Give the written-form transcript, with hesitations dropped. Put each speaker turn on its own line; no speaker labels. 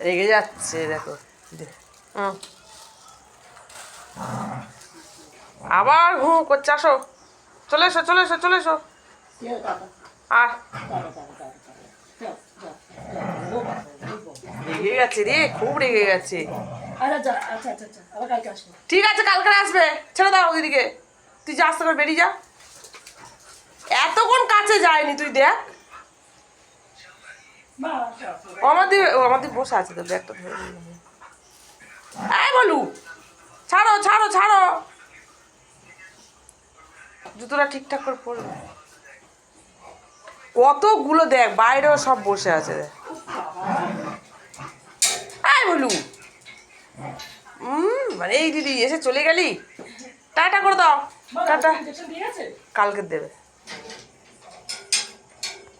রেগে যাচ্ছে দেখো। আবার ঘুম করছে। আসো, চলে এসো চলে এসো চলে এসো। আর রেগে গেছে রে, খুব রেগে গেছে। ঠিক আছে, কালকে আসবে। ছেড়ে দাও দিদিকে, তুই যা, আসতে করে বেরিয়ে যা। এতক্ষণ কাছে যায়নি, তুই দেখ। আমাদের বসে আছে তো, ব্যাগটা ধরে এই বলু, ছাড়ো ছাড়ো ছাড়ো, জুতোটা ঠিকঠাক করে পরবে। কতগুলো দেখ, বাইরেও সব বসে আছে দেখ। এই বলু, মানে এই দিদি এসে চলে গেলি, টাটা করে দাও। টাটা, কালকে দেবে।